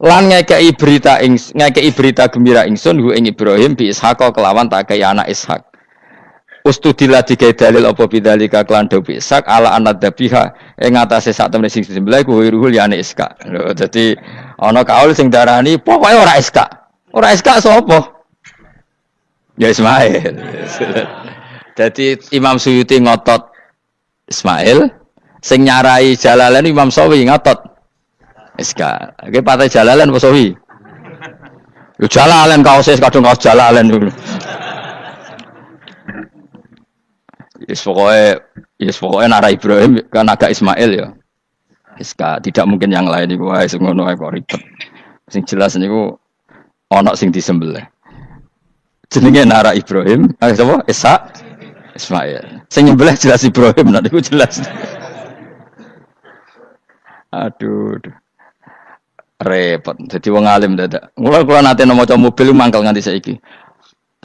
Lan ngekei berita gembira ingsun hu ing Ibrahim bi Ishaq kelawan tak kei anak Ishak. Ustudila digawe dalil apa bidzalika klan dawi Ishak ala anad dabiha ing atase sak temene sing disembelih ku ruhul yani Ishak. Lho dadi ana kaul sing darani pokoke ora Ishak. Ora Ishak sapa? Ya Ismail. Dadi Imam Suyuti ngotot Ismail, sing nyarai Jalalain Imam Sawi ngotot Ishak. Iki patah Jalalain apa Sawi? Yo Jalalain kaose kadung kaos Jalalain dulu. Yes pokoknya Nara Ibrahim kan agak Ismail ya. Iska tidak mungkin yang lain iku wae sing ngono ae kok ribet. Sing jelas niku ana sing disembelih. Jenenge Nara Ibrahim, sapa? Ishak Ismail. Sing nyembelih jelas Ibrahim, nek niku jelas. Aduh. Repot. Dadi wong alim dadak. Kula nate maca mobil mangkel nganti saiki.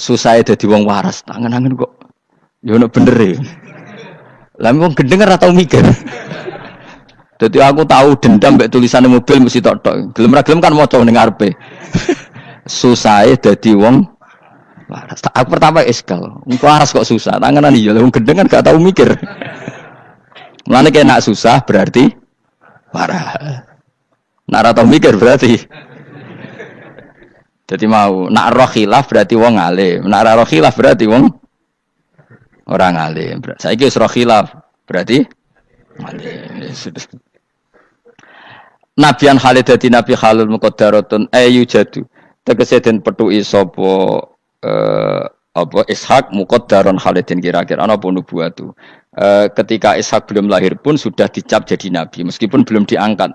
Susah dadi wong waras. Tangan-tangan kok ya ono bener e. Lah wong gendeng ora tau mikir. Dadi aku tahu dendam mbek tulisane mobil mesti tok-tok. Gelem ra gelem kan maca ning ngarepe. Susahe dadi wong waras. Aku pertama eskal. Engko waras kok susah. Tanganan iya wong gendeng kan gak tau mikir. Mulane kena susah berarti waras. Nak ora tau mikir berarti. Jadi mau nak roh khilaf berarti wong alim. Nak ora roh khilaf berarti wong orang alim. Saiki wis roh khilaf, berarti alim. Nabian Khalid dadi nabi halul muqaddaratun ayu jadu. Tegese den petuki sapa apa Ishak muqaddaron Khalidin kira-kira ana apa nubuwatu. Ketika Ishak belum lahir pun sudah dicap jadi nabi meskipun belum diangkat.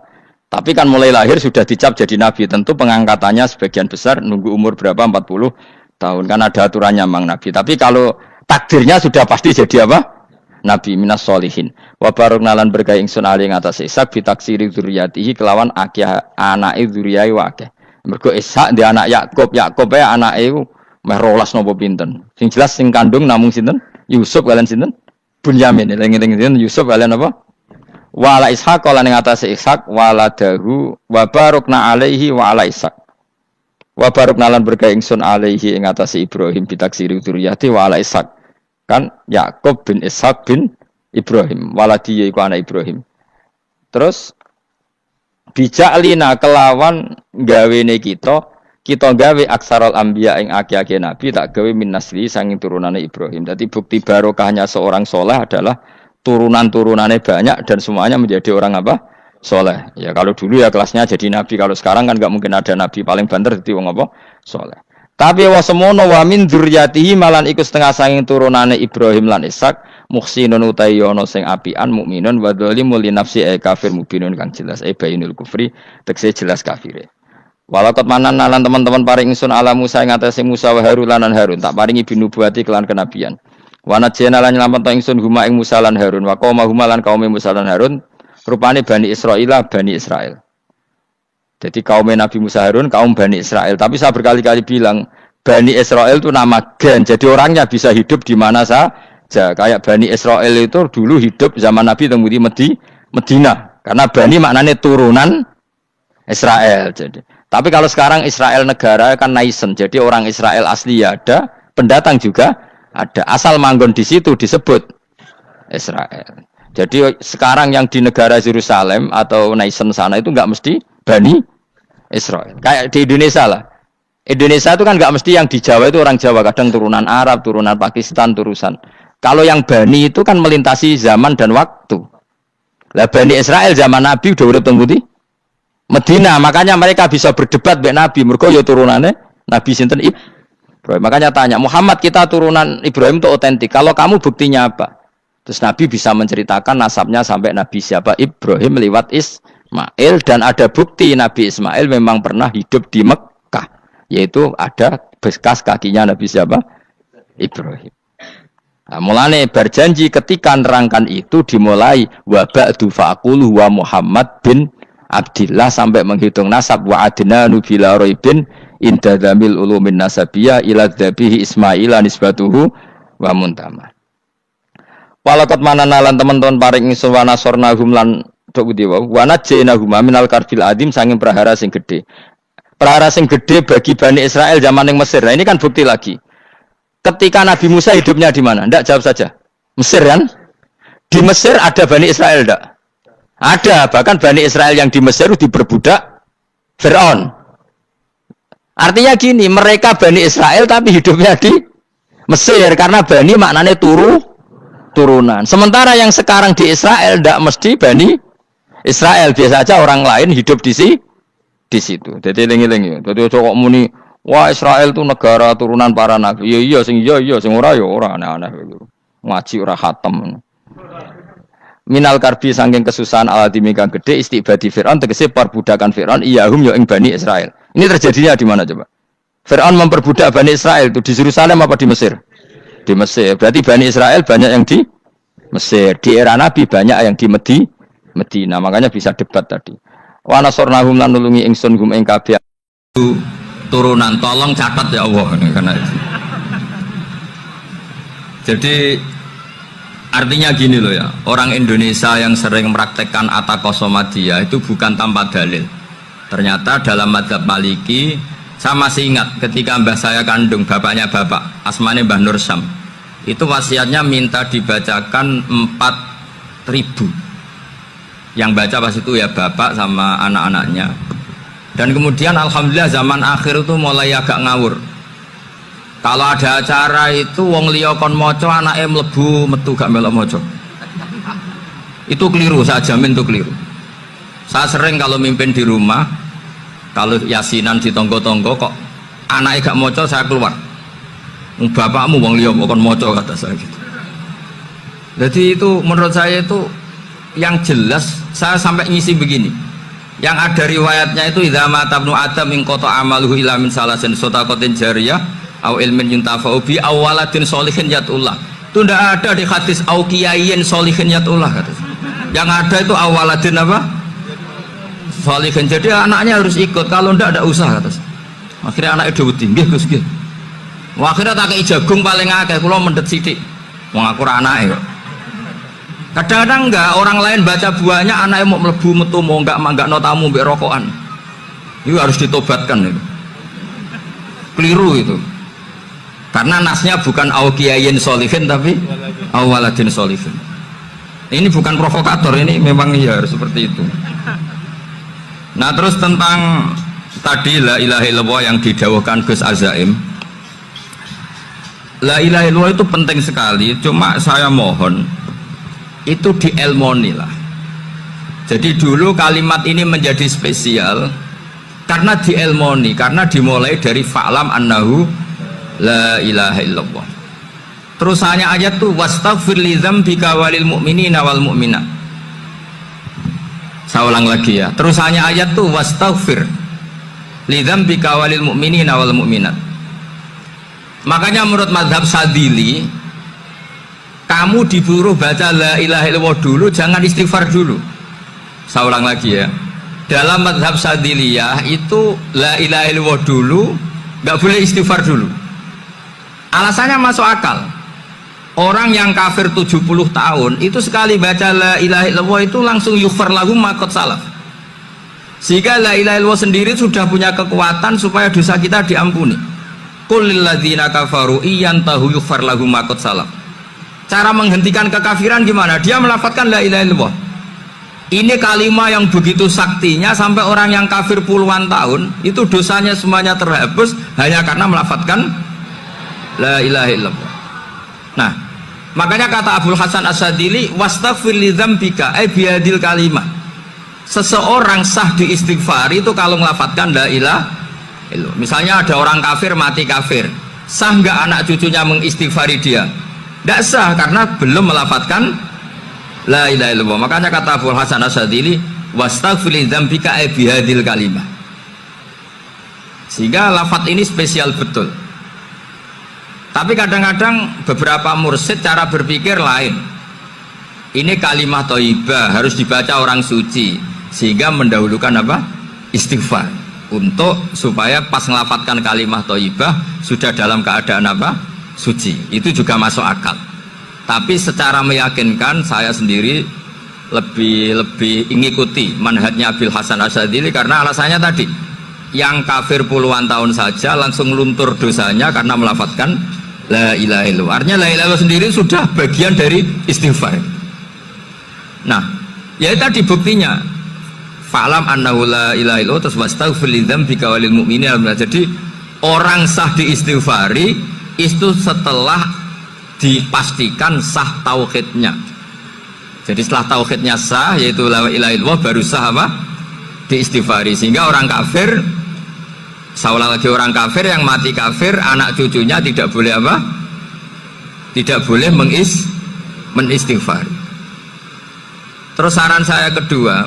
Tapi kan mulai lahir sudah dicap jadi nabi. Tentu pengangkatannya sebagian besar nunggu umur berapa 40 tahun kan ada aturannya mang nabi. Tapi kalau takdirnya sudah pasti jadi apa? Nabi minas solihin. Wa barokna lan berkah ingsun ali ing atase Ishak bi taksiri dzurriyyatihi kelawan akeh anake dzurriyai wa akeh. Mergo Ishak di anak Yakub, Yakub e anake meh 12 napa pinten. Sing jelas sing kandung namung sinten? Yusuf kalian sinten? Bunyamin. Eling-eling Yusuf kalian apa? Wala Ishak lan ing atase Ishak waladahu wa barokna alaihi wa ala Ishak. Wa barokna lan berkah ingsun alaihi ing atase Ibrahim bi taksiri dzurriyyati wa ala Ishak. Kan Yakub bin Ishak bin Ibrahim waladiye iku anak Ibrahim. Terus bija'lina kelawan gawene kita gawe aksarul anbiya ing akeh-akeh nabi tak gawe min nasli sanging turunane Ibrahim. Dadi bukti barokahnya seorang soleh adalah turunan-turunannya banyak dan semuanya menjadi orang apa? Soleh. Ya kalau dulu ya kelasnya jadi nabi, kalau sekarang kan enggak mungkin ada nabi, paling banter dadi wong apa? Soleh. Tapi wa semono wa min dzurriyyatihi malan iku setengah sanging turunane Ibrahim lan Ishak muhsinun utayono sing apian mukminun wa dzalimul li nafsi kafir mubinun kang jelas bainul kufri tekse jelas kafire. Walakot manan lan teman-teman paring ingsun ala Musa ing atase Musa wa Harun lan Harun tak paringi binubuwati kelan kenabian. Wa najena lan nyelametno ingsun huma ing Musa lan Harun wa qauma huma lan kaum Musa lan Harun rupane Bani Israil. Jadi kaum Nabi Musa Harun, kaum Bani Israel. Tapi saya berkali-kali bilang, Bani Israel itu nama gen. Jadi orangnya bisa hidup di mana saja. Kayak Bani Israel itu dulu hidup zaman Nabi temu di Medina. Karena Bani maknanya turunan Israel. Jadi. Tapi kalau sekarang Israel negara kan naisen. Jadi orang Israel asli ya ada, pendatang juga ada. Asal manggon di situ disebut Israel. Jadi sekarang yang di negara Yerusalem atau naisen sana itu enggak mesti Bani Israel. Kayak di Indonesia lah. Indonesia itu kan nggak mesti yang di Jawa itu orang Jawa, kadang turunan Arab, turunan Pakistan, turunan. Kalau yang Bani itu kan melintasi zaman dan waktu. Lah Bani Israel zaman Nabi udah urip teng Medina, makanya mereka bisa berdebat dengan Nabi. Mergo ya turunannya Nabi sinten Ibrahim. Makanya tanya, Muhammad kita turunan Ibrahim itu otentik. Kalau kamu buktinya apa? Terus Nabi bisa menceritakan nasabnya sampai Nabi siapa? Ibrahim lewat Ismail dan ada bukti Nabi Ismail memang pernah hidup di Mekah, yaitu ada bekas kakinya Nabi siapa? Ibrahim. Nah, mulane berjanji ketika nerangkan itu dimulai wa ba'du faqulu wa Muhammad bin Abdillah sampai menghitung nasab wa adnanu bila raibin inda dzamil ulumin nasabiyah ila dzabihi Ismaila nisbatuhu wa muntama. Walaqad mananalan teman-teman paring ingsun wa nasornahum lan wa najjaynahum minal karbil adim sanging prahara sing gedhe. Perkara sing gede bagi Bani Israel zaman yang Mesir. Nah, ini kan bukti lagi. Ketika Nabi Musa hidupnya di mana? Ndak, jawab saja. Mesir kan? Di Mesir ada Bani Israel ndak? Ada, bahkan Bani Israel yang di Mesir diperbudak Fir'aun. Artinya gini, mereka Bani Israel tapi hidupnya di Mesir karena Bani maknanya turunan. Sementara yang sekarang di Israel ndak mesti Bani Israel, biasa aja orang lain hidup di situ. Jadi lengi-lengi. Jadi kok muni, wah Israel itu negara turunan para nabi. Iya, sing ora ya ora aneh-aneh gitu. Ngaji ora khatam. Minal karbi saking kesusahan aladimi kang gede istibadi Fir'aun tegese perbudakan Fir'aun iyahum ya ing Bani Israel. Ini terjadinya di mana coba? Fir'aun memperbudak Bani Israel itu di Yerusalem apa di Mesir? Di Mesir. Berarti Bani Israel banyak yang di Mesir. Di era Nabi banyak yang di Medina. Makanya bisa debat tadi. Wa nasornahum lan nulungi ingsun hum ing kabeh turunan, tolong catat ya Allah karena itu. Jadi artinya gini loh ya, orang Indonesia yang sering mempraktekkan atakosomadiyah itu bukan tanpa dalil. Ternyata dalam madzhab Maliki, saya masih ingat ketika mbah saya kandung, bapaknya bapak, asmane Mbah Nur Syam, itu wasiatnya minta dibacakan 4.000. Yang baca pas itu ya bapak sama anak-anaknya. Dan kemudian alhamdulillah zaman akhir itu mulai agak ngawur. Kalau ada acara itu wong liya kon maca anake mlebu metu gak melok maca. Itu keliru, saya jamin itu keliru. Saya sering kalau mimpin di rumah, kalau yasinan di tonggo-tonggo kok anaknya gak maca, saya keluar. Bapakmu wong liya kon maca kata saya gitu. Jadi itu menurut saya itu yang jelas. Saya sampai ngisi begini, yang ada riwayatnya itu idza mata ibnu adam min qata amaluhu ila min salasin shadaqatin jariyah au ilmin yuntafa'u bi awaladin sholihin yatullah. Itu tidak ada di hadis au kiyayin sholihin yatullah kata. Yang ada itu awaladin apa? Sholihin. Jadi anaknya harus ikut, kalau tidak ada usah kata. Akhirnya anaknya udah tinggi Gus nggih. Akhirnya tak kei jagung paling akeh, kula mendet sithik. Wong aku ora anake kok. Kadang-kadang enggak, orang lain baca buahnya anaknya mau melebu metu mau enggak notamu mbek rokokan. Itu harus ditobatkan itu. Keliru itu. Karena nasnya bukan auqiyayin sholihin tapi awaladin sholihin. Ini bukan provokator, ini memang ya harus seperti itu. Nah, terus tentang tadi la ilaha illallah yang didawuhkan Gus Azaim. La ilaha illallah itu penting sekali, cuma saya mohon itu dielmoni lah. Jadi dulu kalimat ini menjadi spesial karena dielmoni, karena dimulai dari fa'lam annahu la ilaha illallah. Terusannya ayat tuh wastaghfir li dzambika walil mu'minina wal mu'minat. Saya ulang lagi ya. Terusannya ayat tuh wastaghfir li dzambika walil mu'minina wal mu'minat. Makanya menurut mazhab Sadili, kamu disuruh baca la ilaha illallah dulu, jangan istighfar dulu. Saya ulang lagi ya. Dalam mazhab Sadiliyah itu la ilaha illallah dulu, nggak boleh istighfar dulu. Alasannya masuk akal. Orang yang kafir 70 tahun itu sekali baca la ilaha illallah itu langsung yughfar lahum ma qad salaf. Sehingga la ilaha illallah sendiri sudah punya kekuatan supaya dosa kita diampuni. Qul lil ladzina kafaru iyantahu yughfar lahum ma qad salaf. Cara menghentikan kekafiran gimana? Dia melafadzkan la ilaha illallah. Ini kalimat yang begitu saktinya sampai orang yang kafir puluhan tahun itu dosanya semuanya terhapus hanya karena melafadzkan la ilaha illallah. Nah, makanya kata Abdul Hasan As-Sadili wastaghfir li dzambika ay biadil kalimah. Seseorang sah diistighfar itu kalau melafadzkan la ilaha illallah. Misalnya ada orang kafir mati kafir, sah nggak anak cucunya mengistighfari dia? Tidak sah karena belum melafadzkan la ilaha illallah. Makanya kata Abu Hasan As-Sadili wastaghfir li dzambika ay bihadil kalimah. Sehingga lafadz ini spesial betul. Tapi kadang-kadang beberapa mursyid cara berpikir lain. Ini kalimat thayyibah harus dibaca orang suci, sehingga mendahulukan apa? Istighfar. Untuk supaya pas ngelafadzkan kalimat thayyibah sudah dalam keadaan apa? Suci. Itu juga masuk akal. Tapi secara meyakinkan saya sendiri lebih mengikuti manhajnya Abil Hasan As-Sadili karena alasannya tadi yang kafir puluhan tahun saja langsung luntur dosanya karena melafadzkan la ilaha illallah. Artinya la ilaha illallah sendiri sudah bagian dari istighfar. Nah, ya tadi buktinya. Fa'lam annahu la ilaha illallah terus wastaghfir lidzambika walil mu'minin. Jadi orang sah diistighfari itu setelah dipastikan sah tauhidnya. Jadi setelah tauhidnya sah yaitu la ilaha illallah baru sah apa? Diistighfari. Sehingga orang kafir, seolah lagi orang kafir yang mati kafir, anak cucunya tidak boleh apa? Tidak boleh menistighfari. Terus saran saya kedua,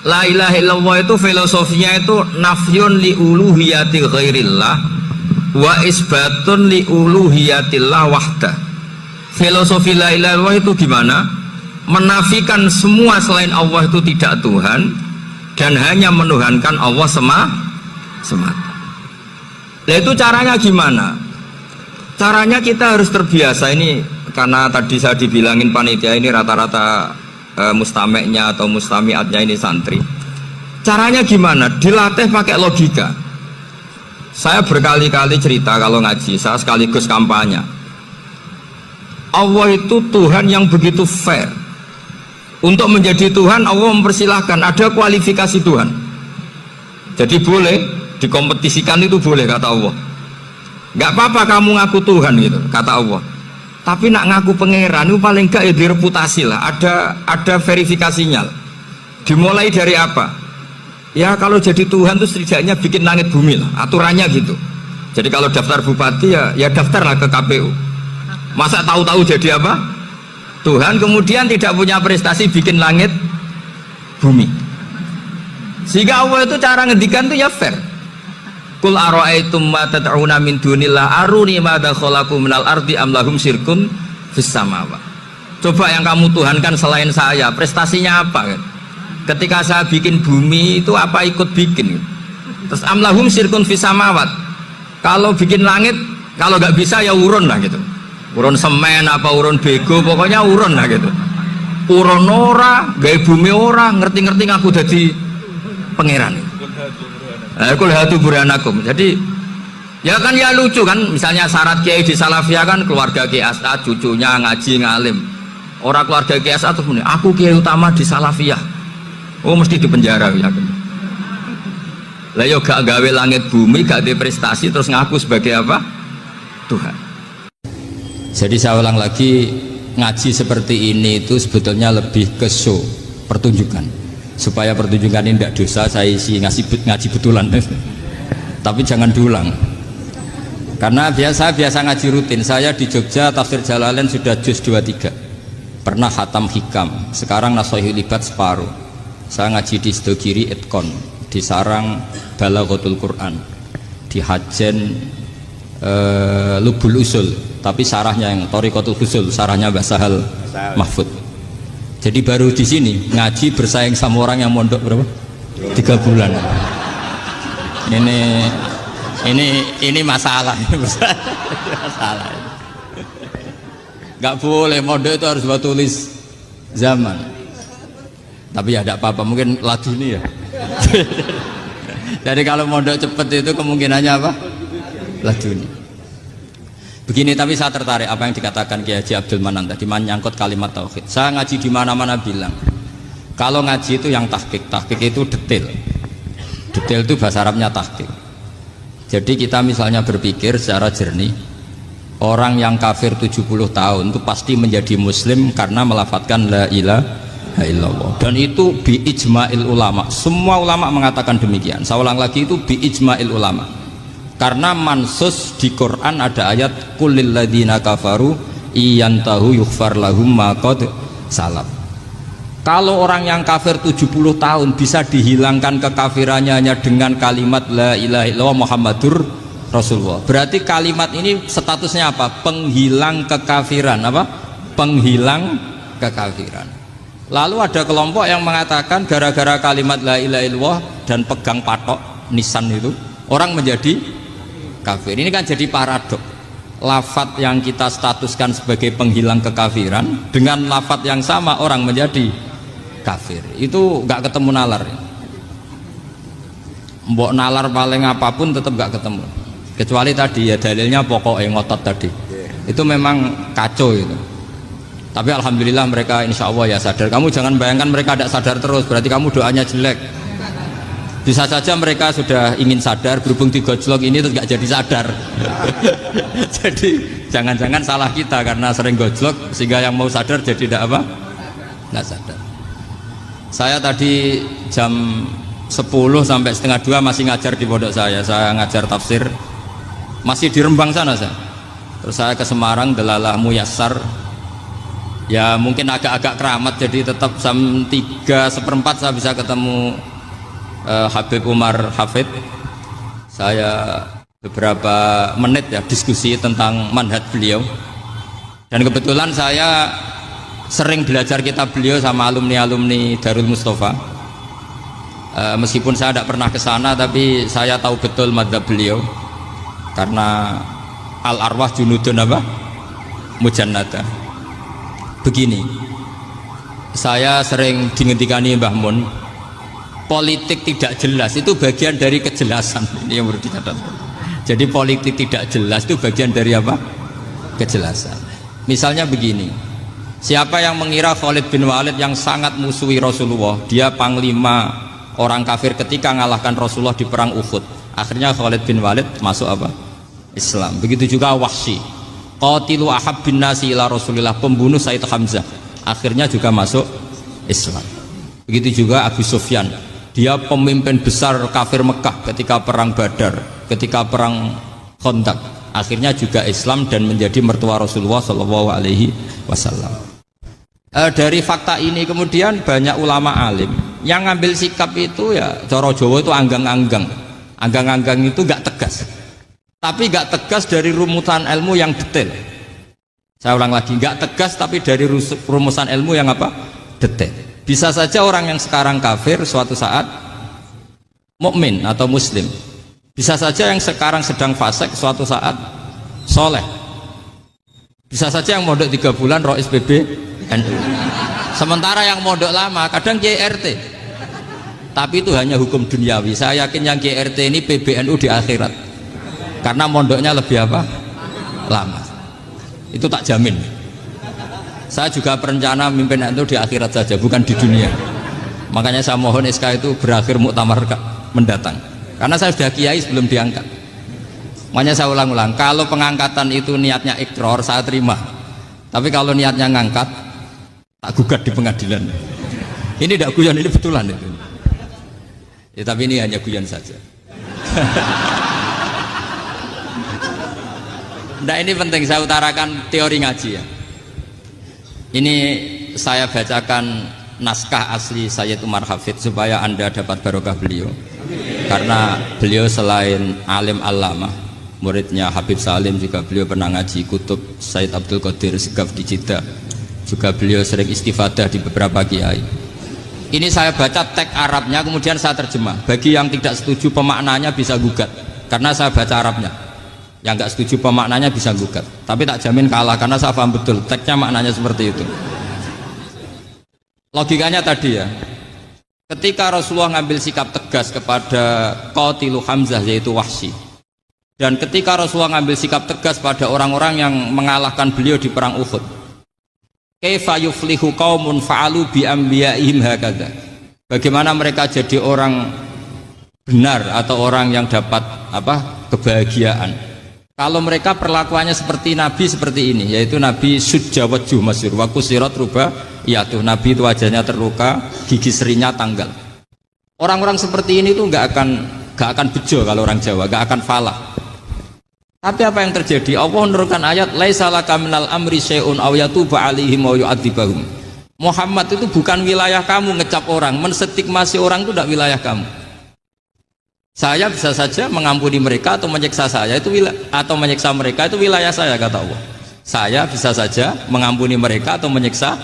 la ilaha illallah itu filosofinya itu nafyun li uluhiyati ghairillah wa isbatun li uluhiyatillah wahda. Filosofi la ilaha illallah itu gimana? Menafikan semua selain Allah itu tidak Tuhan dan hanya menuhankan Allah semata. Nah itu caranya gimana? Caranya kita harus terbiasa ini, karena tadi saya dibilangin panitia ini rata-rata mustameknya atau mustamiatnya ini santri. Caranya gimana? Dilatih pakai logika. Saya berkali-kali cerita kalau ngaji, saya sekaligus kampanye. Allah itu Tuhan yang begitu fair. Untuk menjadi Tuhan Allah mempersilahkan, ada kualifikasi Tuhan. Jadi boleh dikompetisikan, itu boleh kata Allah. Gak apa-apa kamu ngaku Tuhan gitu kata Allah. Tapi nak ngaku pangeran itu paling gak ya direputasi lah, ada verifikasinya. Dimulai dari apa? Ya kalau jadi Tuhan itu setidaknya bikin langit bumi lah, aturannya gitu. Jadi kalau daftar bupati ya daftarlah ke KPU. Masa tahu-tahu jadi apa? Tuhan kemudian tidak punya prestasi bikin langit bumi. Sehingga Allah itu cara ngendikan itu ya fair. Qul ara'aitum ma tad'una min dunillah aruni madza khalaqu minal ardi am lahum syirkun fis samawati. Coba yang kamu tuhankan selain saya, prestasinya apa kan? Ketika saya bikin bumi itu apa ikut bikin? Terus am lahum syirkun fis samawati. Kalau bikin langit, kalau nggak bisa ya urun lah gitu. Urun semen apa urun bego, pokoknya urun lah gitu. Urun ora, gawe bumi ora, ngerti-ngerti ngaku dadi pangeran. Kul hatu burhanakum. Jadi ya kan ya lucu kan, misalnya syarat kiai di Salafiyah kan keluarga Kiai As'ad, cucunya ngaji ngalim. Orang keluarga Kiai As'ad tuh punya, aku kiai utama di Salafiyah. Oh mesti dipenjara ya. Lah yo gak gawe langit bumi, gak ada prestasi terus ngaku sebagai apa? Tuhan. Jadi saya ulang lagi, ngaji seperti ini itu sebetulnya lebih ke show, pertunjukan. Supaya pertunjukan ini tidak dosa, saya isi ngaji betulan. Tapi jangan diulang. Karena biasa ngaji rutin. Saya di Jogja tafsir Jalalain sudah juz 23. Pernah khatam hikam. Sekarang Nashihul Ibad separuh. Saya ngaji di Sedogiri Itkon, di Sarang Balaghatul Quran, di Hajen Lubul Usul, tapi sarahnya yang Thariqatul Usul, sarahnya Mbah Sahal Mahfud. Jadi baru di sini ngaji bersaing sama orang yang mondok berapa? 3 bulan. Ini masalah, masalah. Gak boleh mondok itu harus buat tulis zaman. Tapi ya tidak apa-apa, mungkin lagu ini ya. Jadi kalau mondok cepet itu kemungkinannya apa? Lagu ini. Begini, tapi saya tertarik apa yang dikatakan Kiai Haji Abdul Manan tadi menyangkut kalimat tauhid. Saya ngaji di mana-mana bilang, kalau ngaji itu yang tahqiq itu detail. Detail itu bahasa Arabnya tahqiq. Jadi kita misalnya berpikir secara jernih, orang yang kafir 70 tahun itu pasti menjadi muslim karena melafadzkan la ilaha illallah. Dan itu bi ijma'il ulama. Semua ulama mengatakan demikian. Saya ulang lagi, itu bi ijma'il ulama. Karena mansus di Quran ada ayat kulil ladzina kafaru iyantahu yughfar lahum ma qad salaf. Kalau orang yang kafir 70 tahun bisa dihilangkan kekafirannya hanya dengan kalimat la ilaha illallah Muhammadur Rasulullah. Berarti kalimat ini statusnya apa? Penghilang kekafiran, apa? Penghilang kekafiran. Lalu ada kelompok yang mengatakan gara-gara kalimat la ilaha illallah dan pegang patok nisan itu orang menjadi kafir. Ini kan jadi paradok. Lafat yang kita statuskan sebagai penghilang kekafiran dengan lafat yang sama orang menjadi kafir. Itu nggak ketemu nalar. mbok nalar paling apapun tetap gak ketemu. Kecuali tadi ya dalilnya pokoknya ngotot tadi. Itu memang kacau itu. Tapi alhamdulillah mereka insya Allah ya sadar. Kamu jangan bayangkan mereka tidak sadar terus, berarti kamu doanya jelek. Bisa saja mereka sudah ingin sadar, berhubung digojlok ini terus gak jadi sadar. Jadi jangan-jangan salah kita karena sering gojlok sehingga yang mau sadar jadi tidak apa? Nggak sadar. Saya tadi jam 10 sampai setengah 2 masih ngajar di pondok saya ngajar tafsir masih di Rembang sana saya. Terus saya ke Semarang Delalah Muyassar, ya mungkin agak-agak keramat jadi tetap jam 3:4 saya bisa ketemu Habib Umar Hafid. Saya beberapa menit ya diskusi tentang manhaj beliau, dan kebetulan saya sering belajar kitab beliau sama alumni-alumni Darul Mustafa. Meskipun saya tidak pernah ke sana, tapi saya tahu betul madhab beliau karena al arwah junudun apa? Mujannada. Begini, saya sering dingentikani Mbah Mun, politik tidak jelas itu bagian dari kejelasan. Ini yang perlu dicatat. Jadi politik tidak jelas itu bagian dari apa? Kejelasan. Misalnya begini, siapa yang mengira Khalid bin Walid yang sangat musuhi Rasulullah, dia panglima orang kafir ketika ngalahkan Rasulullah di perang Uhud, akhirnya Khalid bin Walid masuk apa? Islam. Begitu juga Wahsy, qatilu ahabbin nasi ila Rasulillah, pembunuh Said Hamzah, akhirnya juga masuk Islam. Begitu juga Abu Sufyan, dia pemimpin besar kafir Mekah ketika perang Badar, ketika perang Khandaq, akhirnya juga Islam dan menjadi mertua Rasulullah Shallallahu Alaihi Wasallam. Dari fakta ini kemudian banyak ulama alim yang ngambil sikap itu ya coro Jawa itu anggang-anggang. Anggang-anggang itu gak tegas, tapi gak tegas dari rumusan ilmu yang detail. Saya ulang lagi, gak tegas tapi dari rumusan ilmu yang apa? Detail. Bisa saja orang yang sekarang kafir suatu saat mukmin atau muslim. Bisa saja yang sekarang sedang fasik suatu saat soleh. Bisa saja yang mondok 3 bulan rois PB NU. Sementara yang mondok lama kadang KRT. Tapi itu hanya hukum duniawi. Saya yakin yang KRT ini PBNU di akhirat. Karena mondoknya lebih apa? Lama. Itu tak jamin. Saya juga berencana mimpin NU di akhirat saja, bukan di dunia. Makanya saya mohon SK itu berakhir muktamar mendatang. Karena saya sudah kiai sebelum diangkat. Makanya saya ulang-ulang, kalau pengangkatan itu niatnya ikrar, saya terima. Tapi kalau niatnya ngangkat, tak gugat di pengadilan. Ini tidak guyon, ini betulan itu. Ya, tapi ini hanya guyon saja. Nah, ini penting saya utarakan teori ngaji ya. Ini saya bacakan naskah asli Sayyid Umar Hafid supaya Anda dapat barokah beliau. Karena beliau selain alim allamah, muridnya Habib Salim, juga beliau pernah ngaji kutub Sayyid Abdul Qadir Segaf di Jeddah. Juga beliau sering istifadah di beberapa kiai. Ini saya baca teks Arabnya kemudian saya terjemah. Bagi yang tidak setuju pemaknanya bisa gugat, karena saya baca Arabnya. Yang nggak setuju pemaknanya bisa gugat, tapi tak jamin kalah karena saya paham betul teksnya maknanya seperti itu. Logikanya tadi ya, ketika Rasulullah ngambil sikap tegas kepada qatilu Hamzah yaitu Wahsy, dan ketika Rasulullah ngambil sikap tegas pada orang-orang yang mengalahkan beliau di perang Uhud, kaifa yuflihu qaumun fa'alu bi anbiya'ihim hakadha, bagaimana mereka jadi orang benar atau orang yang dapat apa? Kebahagiaan kalau mereka perlakuannya seperti Nabi seperti ini, yaitu Nabi sujawaju masyhur wa kusirat ruba, yaitu Nabi itu wajahnya terluka, gigi serinya tanggal. Orang-orang seperti ini tuh nggak akan bejo kalau orang Jawa, nggak akan falah. Tapi apa yang terjadi? Allah menurunkan ayat laisa laka minal amri syai'un aw yatuba 'alaihim aw yu'adzibahum. Muhammad itu bukan wilayah kamu ngecap orang, menstigmasi orang itu tidak wilayah kamu. Saya bisa saja mengampuni mereka atau menyiksa saya itu atau menyiksa mereka itu wilayah saya, kata Allah. Saya bisa saja mengampuni mereka atau menyiksa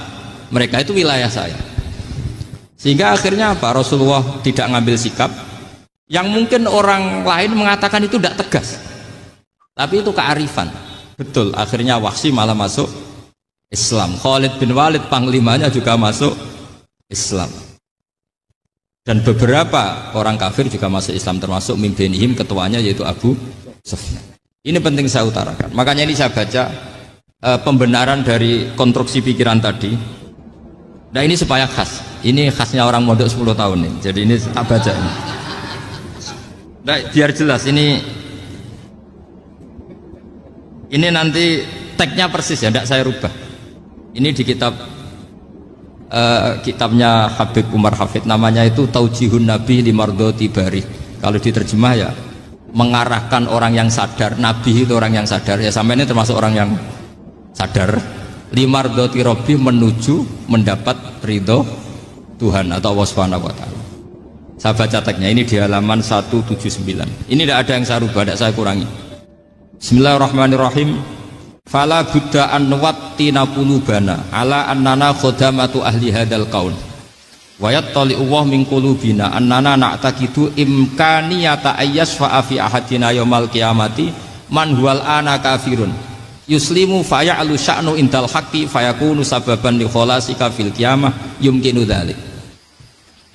mereka itu wilayah saya. Sehingga akhirnya apa? Rasulullah tidak ngambil sikap yang mungkin orang lain mengatakan itu tidak tegas. Tapi itu kearifan. Betul, akhirnya Wahsy malah masuk Islam. Khalid bin Walid panglimanya juga masuk Islam. Dan beberapa orang kafir juga masuk Islam, termasuk mimpinihim, ketuanya yaitu Abu Sufyan. Ini penting saya utarakan. Makanya ini saya baca pembenaran dari konstruksi pikiran tadi. Nah ini supaya khas. Ini khasnya orang mondok 10 tahun nih. Jadi ini tak baca ini. Nah, biar jelas ini nanti tagnya persis ya, tidak saya rubah. Ini di kitabnya Habib Umar Hafid, namanya itu Taujihun Nabi Limardoti Bari. Kalau diterjemah ya mengarahkan orang yang sadar. Nabi itu orang yang sadar ya, sampai ini termasuk orang yang sadar. Limardoti Robbi, menuju mendapat ridho Tuhan atau Allah Subhanahu wa Ta'ala. Saya baca tagnya ini di halaman 179. Ini tidak ada yang saya rubah, tidak saya kurangi. Bismillahirrahmanirrahim. Fala buddha an wattina qulubana ala annana khodamatu ahli hadal qaul wa yattali'u wa min qulubina annana na'taqidu imkaniyata ayyasfa'a fi ahadina yaumal qiyamati man huwal ana kafirun yuslimu faya'lu sya'nu indal haqqi fayakunu sababan li kholasika fil qiyamah yumkinu dzalik.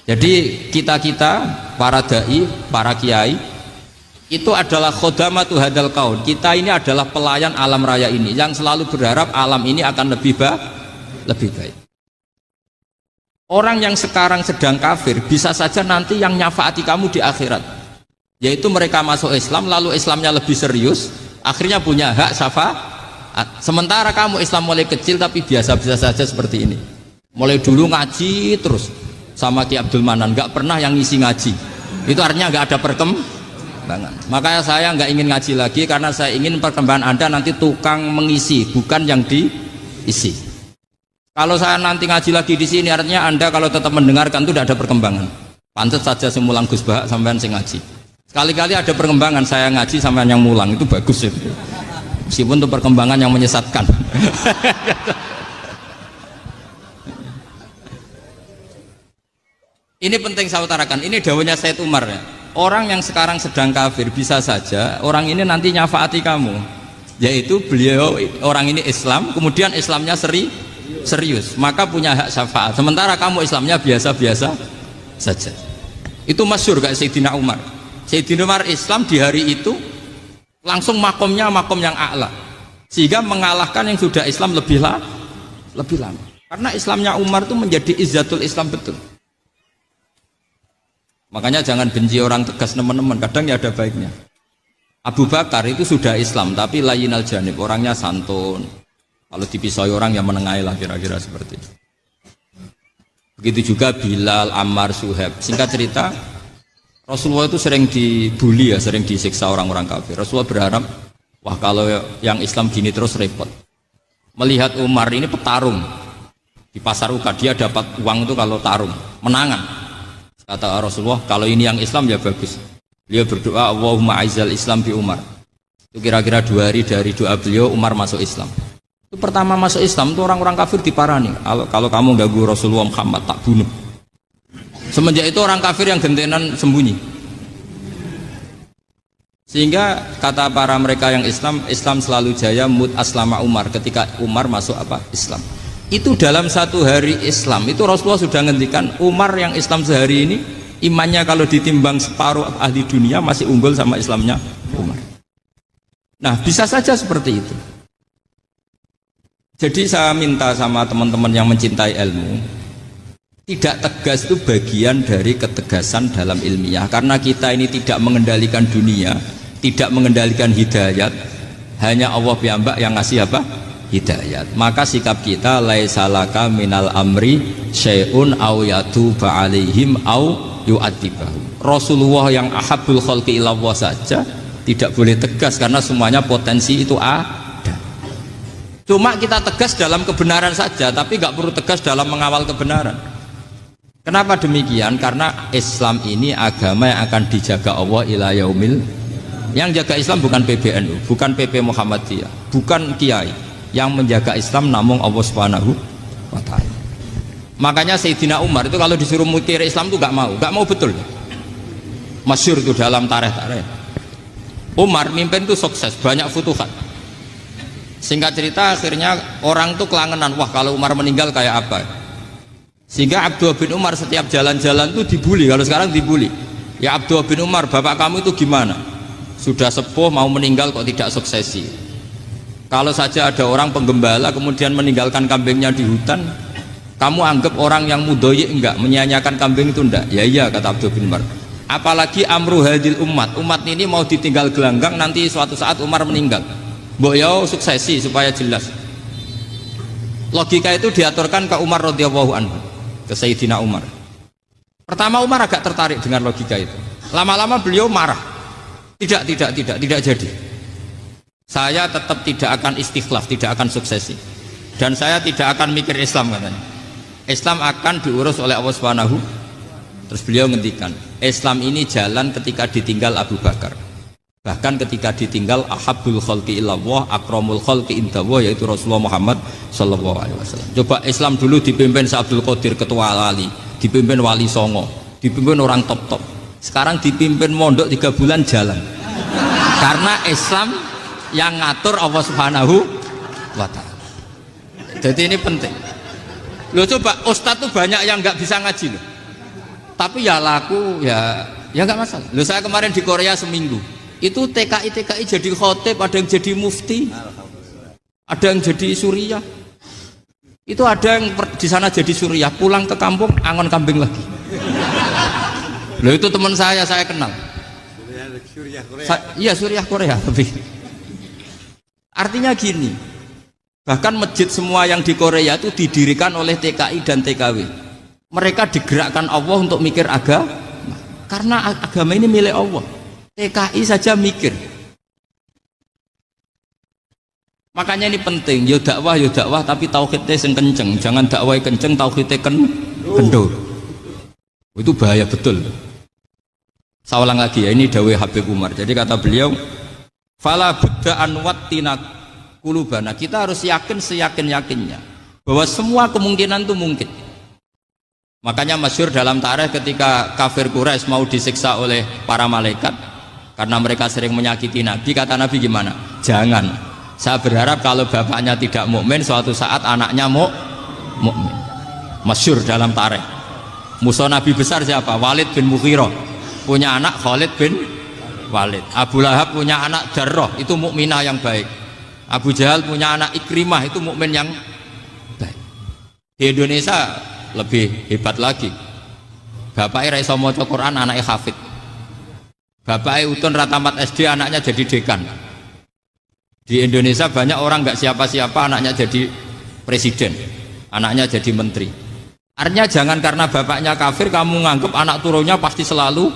Jadi kita-kita para dai, para kiai itu adalah khodamatu hadal kaun. Kita ini adalah pelayan alam raya ini yang selalu berharap alam ini akan lebih baik. Orang yang sekarang sedang kafir bisa saja nanti yang nyafaati kamu di akhirat, yaitu mereka masuk Islam lalu Islamnya lebih serius, akhirnya punya hak syafaat. Sementara kamu Islam mulai kecil tapi biasa-biasa saja seperti ini, mulai dulu ngaji terus sama Ki Abdul Manan, nggak pernah yang ngisi ngaji. Itu artinya nggak ada perkembangan. Makanya saya nggak ingin ngaji lagi karena saya ingin perkembangan Anda nanti tukang mengisi, bukan yang diisi. Kalau saya nanti ngaji lagi di sini, artinya Anda kalau tetap mendengarkan itu tidak ada perkembangan. Pantas saja semulang Gus Bahak sampean sing ngaji. Sekali-kali ada perkembangan, saya ngaji sampean yang mulang, itu bagus itu. Meskipun itu perkembangan yang menyesatkan. Ini penting saya utarakan. Ini dawuhnya Said Umar ya. Orang yang sekarang sedang kafir bisa saja orang ini nanti nyafaati kamu, yaitu beliau orang ini Islam, kemudian Islamnya serius, maka punya hak syafaat. Sementara kamu Islamnya biasa-biasa saja. Itu masyhur kayak Sayyidina Umar. Sayyidina Umar Islam di hari itu langsung makomnya makom yang a'la, sehingga mengalahkan yang sudah Islam lebih lama. Karena Islamnya Umar itu menjadi izzatul Islam betul. Makanya jangan benci orang tegas teman-teman, kadang ya ada baiknya. Abu Bakar itu sudah Islam tapi layinal janib, orangnya santun. Kalau dipisai orang yang menengahi lah, kira-kira seperti itu. Begitu juga Bilal, Ammar, Suhaib. Singkat cerita, Rasulullah itu sering dibully ya, sering disiksa orang-orang kafir. Rasulullah berharap, wah kalau yang Islam gini terus repot. Melihat Umar ini petarung di pasar Uka, dia dapat uang itu kalau tarung, menangan. Kata Rasulullah, kalau ini yang Islam ya bagus. Beliau berdoa, Allahumma aizal Islam bi Umar. Itu kira-kira 2 hari dari doa beliau, Umar masuk Islam. Itu pertama masuk Islam itu orang-orang kafir diparani. Kalau kamu ganggu Rasulullah Muhammad tak bunuh. Semenjak itu orang kafir yang gentenan sembunyi. Sehingga kata para mereka yang Islam selalu jaya mut aslama Umar, ketika Umar masuk Islam. Itu dalam 1 hari Islam itu Rasulullah sudah ngendikan Umar yang Islam sehari ini imannya kalau ditimbang separuh ahli dunia masih unggul sama Islamnya Umar. Nah bisa saja seperti itu. Jadi saya minta sama teman-teman yang mencintai ilmu, tidak tegas itu bagian dari ketegasan dalam ilmiah. Karena kita ini tidak mengendalikan dunia, tidak mengendalikan hidayat, hanya Allah piyambak yang ngasih hidayat. Maka sikap kita laisalaka minal amri syai'un aw yatuba alaihim aw yu'adzibahum. Rasulullah yang ahabbul khalqi ilallah saja tidak boleh tegas karena semuanya potensi itu ada. Cuma kita tegas dalam kebenaran saja, tapi nggak perlu tegas dalam mengawal kebenaran. Kenapa demikian? Karena Islam ini agama yang akan dijaga Allah ila yaumil. Yang jaga Islam bukan PBNU, bukan PP Muhammadiyah, bukan kiai. Yang menjaga Islam namun Allah Subhanahu wa Ta'ala. Makanya Sayyidina Umar itu kalau disuruh mutir Islam itu gak mau betul. Masyhur itu dalam tarikh. Umar mimpin itu sukses, banyak futuhat. Singkat cerita akhirnya orang itu kelangenan, wah kalau Umar meninggal kayak apa? Sehingga Abdullah bin Umar setiap jalan-jalan itu dibully. Kalau sekarang dibully, ya Abdullah bin Umar, bapak kamu itu gimana? Sudah sepuh mau meninggal kok tidak suksesi. Kalau saja ada orang penggembala kemudian meninggalkan kambingnya di hutan, kamu anggap orang yang mudoyi enggak, menyia-nyiakan kambing itu enggak? Ya iya, kata Abdullah bin Umar. Apalagi amru hadil umat ini mau ditinggal gelanggang, nanti suatu saat Umar meninggal. Mbok yo suksesi supaya jelas. Logika itu diaturkan ke Umar radhiyallahu anhu, ke Sayyidina Umar. Pertama Umar agak tertarik dengan logika itu. Lama-lama beliau marah. Tidak jadi. Saya tetap tidak akan istikhlaf, tidak akan suksesi. Dan saya tidak akan mikir Islam, katanya. Islam akan diurus oleh Allah Subhanahu. Terus beliau ngendikan, Islam ini jalan ketika ditinggal Abu Bakar. Bahkan ketika ditinggal ahabbul khalqi illallah akramul khalqi indallah, yaitu Rasulullah Muhammad sallallahu alaihi wasallam. Coba Islam dulu dipimpin Syekh Abdul Qadir ketua wali, dipimpin Wali Songo, dipimpin orang top-top. Sekarang dipimpin mondok 3 bulan jalan. Karena Islam yang ngatur Allah Subhanahu wa taala. Jadi ini penting. Loh coba ustadz tuh banyak yang nggak bisa ngaji loh. Tapi ya laku ya nggak masalah. Loh saya kemarin di Korea seminggu. Itu TKI jadi khotib, ada yang jadi mufti, ada yang jadi suriah. Itu ada yang di sana jadi suriah, pulang ke kampung angon kambing lagi. Loh itu teman saya kenal. Iya suriah Korea tapi. Artinya gini, bahkan masjid semua yang di Korea itu didirikan oleh TKI dan TKW. Mereka digerakkan Allah untuk mikir agama, karena agama ini milik Allah. TKI saja mikir. Makanya ini penting, yo dakwah tapi tauhidnya sing kenceng, jangan dakwah kenceng tauhidnya kendor. Itu bahaya betul. Saya ulang lagi ya, ini dawuh Habib Umar. Jadi kata beliau, fala budda an wattina qulubana. Kita harus yakin seyakin-yakinnya bahwa semua kemungkinan itu mungkin. Makanya masyhur dalam tarikh ketika kafir Quraisy mau disiksa oleh para malaikat karena mereka sering menyakiti Nabi, kata Nabi gimana? Jangan. Saya berharap kalau bapaknya tidak mukmin, suatu saat anaknya mukmin. Masyhur dalam tarikh. Musuh Nabi besar siapa? Walid bin Mughirah. Punya anak Khalid bin Walid. Abu Lahab punya anak Darrah, itu mukminah yang baik. Abu Jahal punya anak Ikrimah, itu mukmin yang baik. Di Indonesia lebih hebat lagi. Bapaknya ra iso maca Quran, anaknya hafid. Bapaknya utun ratamat SD, anaknya jadi dekan. Di Indonesia banyak orang nggak siapa-siapa, anaknya jadi presiden, anaknya jadi menteri. Artinya jangan karena bapaknya kafir kamu nganggap anak turunnya pasti selalu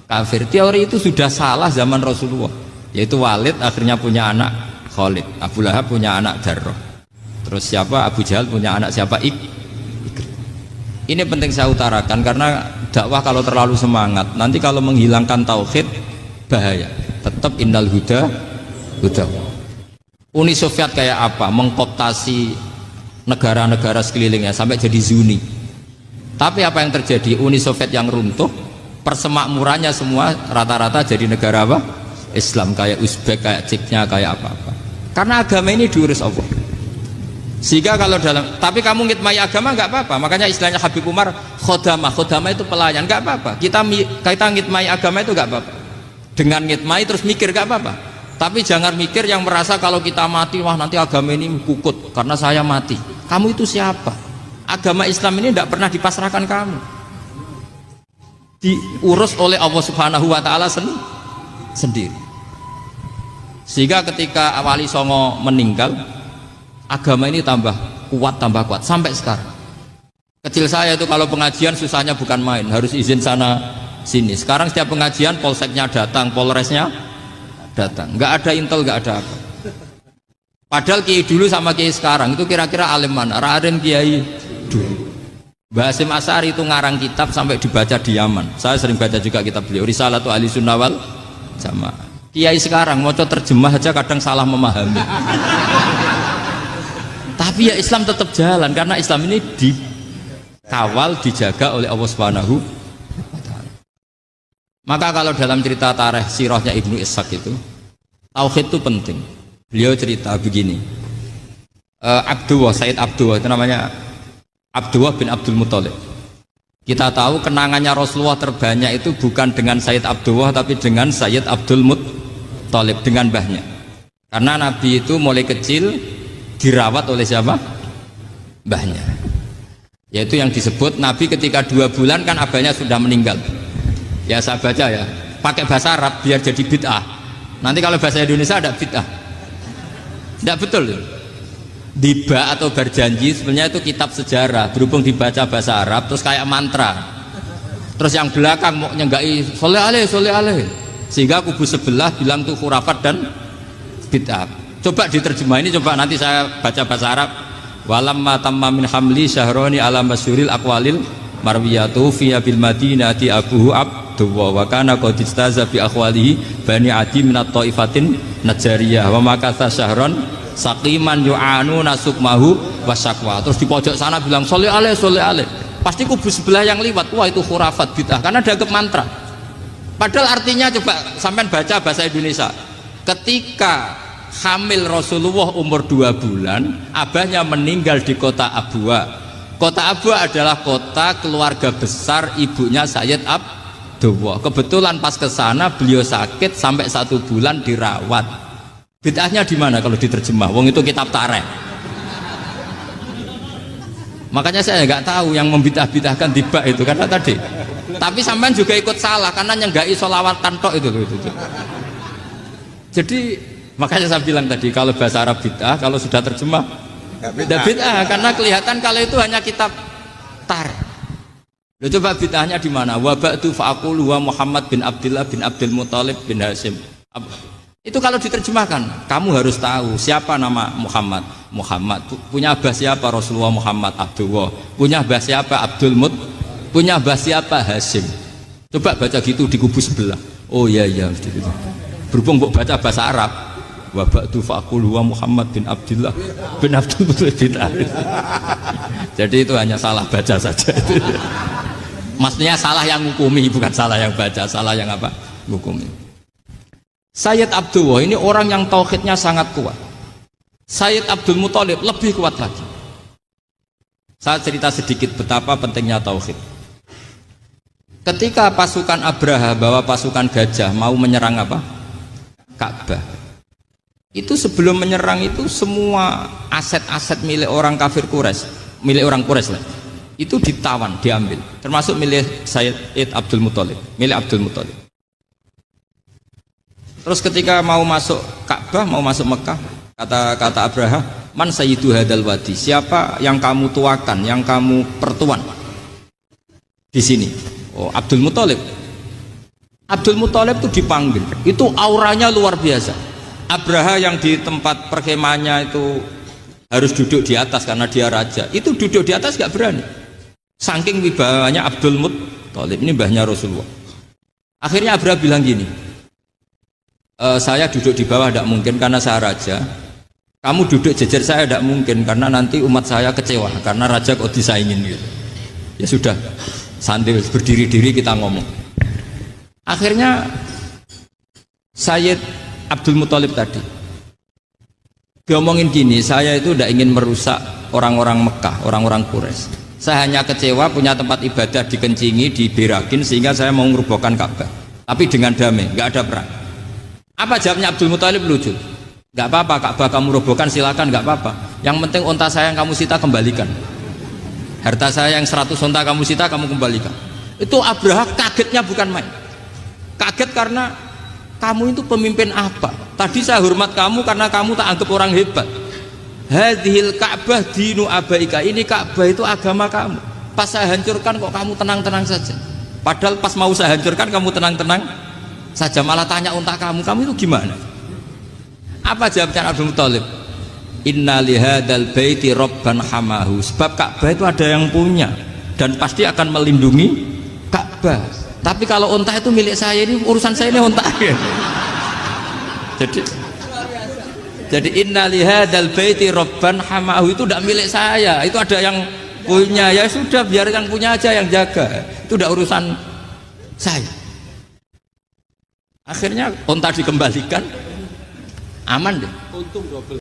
kafir. Teori itu sudah salah zaman Rasulullah. Yaitu Walid akhirnya punya anak Khalid, Abu Lahab punya anak Darrah. Terus siapa? Abu Jahal punya anak siapa? Ini penting saya utarakan karena dakwah kalau terlalu semangat nanti kalau menghilangkan tauhid bahaya. Tetap innal huda. Uni Soviet kayak apa? Mengkooptasi negara-negara sekelilingnya sampai jadi Zuni. Tapi apa yang terjadi? Uni Soviet yang runtuh, persemakmurannya semua rata-rata jadi negara apa? Islam, kayak Uzbek, kayak Ceknya, kayak apa-apa. Karena agama ini diurus Allah. Sehingga kalau tapi kamu ngitmai agama nggak apa-apa. Makanya istilahnya Habib Umar khodamah itu pelayan, nggak apa-apa. Kita ngitmai agama itu nggak apa-apa. Dengan ngitmai terus mikir nggak apa-apa. Tapi jangan mikir yang merasa kalau kita mati, wah nanti agama ini kukut karena saya mati. Kamu itu siapa? Agama Islam ini tidak pernah dipasrahkan kamu. Diurus oleh Allah Subhanahu wa taala sendiri. Sehingga ketika Wali Songo meninggal, agama ini tambah kuat sampai sekarang. Kecil saya itu kalau pengajian susahnya bukan main, harus izin sana sini. Sekarang setiap pengajian polseknya datang, polresnya datang, nggak ada intel, nggak ada apa. Padahal kiai dulu sama kiai sekarang itu kira-kira alim mana? Raden kiai dulu. Mbah Hasyim Asy'ari itu ngarang kitab sampai dibaca di Yaman. Saya sering baca juga kitab beliau, Risalatu Ahli Sunnah wal Jamaah. Kiai sekarang mau terjemah aja kadang salah memahami. Tapi ya Islam tetap jalan karena Islam ini dikawal, dijaga oleh Allah Subhanahu wa taala. Maka kalau dalam cerita tarikh sirahnya Ibnu Ishaq itu, tauhid itu penting. Beliau cerita begini. Said Abdullah itu namanya Abdullah bin Abdul Muthalib. Kita tahu kenangannya Rasulullah terbanyak itu bukan dengan Sayyid Abdullah tapi dengan Sayyid Abdul Muthalib, dengan mbahnya. Karena Nabi itu mulai kecil dirawat oleh siapa? Mbahnya. Yaitu yang disebut Nabi ketika 2 bulan kan abahnya sudah meninggal. Ya saya baca ya, pakai bahasa Arab biar jadi bid'ah. Nanti kalau bahasa Indonesia ada bid'ah. Tidak betul. Diba atau berjanji sebenarnya itu kitab sejarah, berhubung dibaca bahasa Arab terus kayak mantra. Terus yang belakang mau nyenggai soleh aleh, sehingga kubu sebelah bilang tuh khurafat dan bid'ah. Coba diterjemah ini, coba nanti saya baca bahasa Arab. Walamma tamma min hamli syahroni ala masyuril aqwalil marwiyatu fiya bil madinati abuhu abdullah wa kana qad istaza bi akhwalihi bani adi min at-taifatin najariyah wa makatha syahron saqiman yu'anu nasukmahu wasyakwa. Terus di pojok sana bilang soleh aleh. Pasti kubu sebelah yang liwat, wah itu khurafat bid'ah karena dianggap mantra. Padahal artinya coba sampean baca bahasa Indonesia. Ketika hamil Rasulullah umur 2 bulan, abahnya meninggal di kota Abwa. Kota Abwa adalah kota keluarga besar ibunya Sayyid Abdullah. Kebetulan pas ke sana beliau sakit sampai 1 bulan dirawat. Bid'ahnya di mana kalau diterjemah? Wong itu kitab tareh. Makanya saya nggak tahu yang membidah-bidahkan tiba itu karena tadi. Tapi sampean juga ikut salah karena nyenggai sholawatan tok itu. Jadi makanya saya bilang tadi kalau bahasa Arab bid'ah, kalau sudah terjemah tidak bid'ah karena kelihatan kalau itu hanya kitab tar. Loh, coba bid'ahnya di mana? Wa ba'du fa'aqulu wa Muhammad bin Abdullah bin Abdul Muthalib bin Hashim. Itu kalau diterjemahkan, kamu harus tahu siapa nama Muhammad. Muhammad punya abah siapa? Rasulullah Muhammad Abdullah. Punya abah siapa? Abdul Mut. Punya abah siapa? Hashim. Coba baca gitu di kubu sebelah. Oh iya gitu. Berhubung kok baca bahasa Arab. Wa ba'du fa'aqulu wa Muhammad bin Abdullah bin Abdul Muthalib bin Hashim. Jadi itu hanya salah baca saja. Maksudnya salah yang ngukumi, bukan salah yang baca, salah yang apa? Ngukumi. Sayyid Abdullah ini orang yang tauhidnya sangat kuat. Sayyid Abdul Muthalib lebih kuat lagi. Saya cerita sedikit betapa pentingnya tauhid. Ketika pasukan Abraha bawa pasukan gajah mau menyerang apa? Ka'bah. Itu sebelum menyerang itu semua aset-aset milik orang kafir Quraisy, milik orang Quraisy lah. Itu ditawan, diambil, termasuk milik Sayyid Abdul Muthalib, milik Abdul Muthalib. Terus ketika mau masuk Ka'bah, mau masuk Mekah, kata Abraha, man sayyidu hadal wadi, siapa yang kamu tuakan, yang kamu pertuan di sini? Oh, Abdul Muthalib. Abdul Muthalib itu dipanggil, itu auranya luar biasa. Abraha yang di tempat perkemahannya itu harus duduk di atas karena dia raja, itu duduk di atas gak berani. Saking wibawanya Abdul Muthalib, ini mbahnya Rasulullah. Akhirnya Abraha bilang gini, saya duduk di bawah tidak mungkin karena saya raja. Kamu duduk jejer saya tidak mungkin karena nanti umat saya kecewa karena raja kok disaingin gitu. Ya sudah, sambil berdiri-diri kita ngomong. Akhirnya Sayyid Abdul Muthalib tadi diomongin gini, saya itu tidak ingin merusak orang-orang Mekah, orang-orang Quraisy. Saya hanya kecewa punya tempat ibadah dikencingi, diberakin sehingga saya mau merubuhkan Ka'bah. Tapi dengan damai, nggak ada perang. Apa jawabnya Abdul Muthalib? Lucu. Nggak apa-apa Ka'bah kamu robohkan, silakan, nggak apa-apa. Yang penting unta saya yang kamu sita kembalikan. Harta saya yang 100 unta kamu sita kamu kembalikan. Itu Abraha kagetnya bukan main. Kaget karena kamu itu pemimpin apa? Tadi saya hormat kamu karena kamu tak anggap orang hebat. Hadhil Ka'bah dinu abaika, ini Ka'bah itu agama kamu. Pas saya hancurkan kok kamu tenang-tenang saja. Padahal pas mau saya hancurkan kamu tenang-tenang saja, malah tanya unta kamu itu gimana? Apa jawabnya Abdul Muthalib? Inna lihadal baiti robban hamahu, sebab Ka'bah itu ada yang punya dan pasti akan melindungi Ka'bah. Tapi kalau unta itu milik saya, ini urusan saya, ini unta. Jadi inna lihadal baiti robban hamahu itu tidak milik saya, itu ada yang punya. Ya sudah, biar yang punya aja yang jaga, itu tidak urusan saya. Akhirnya unta dikembalikan, aman deh. Untung double.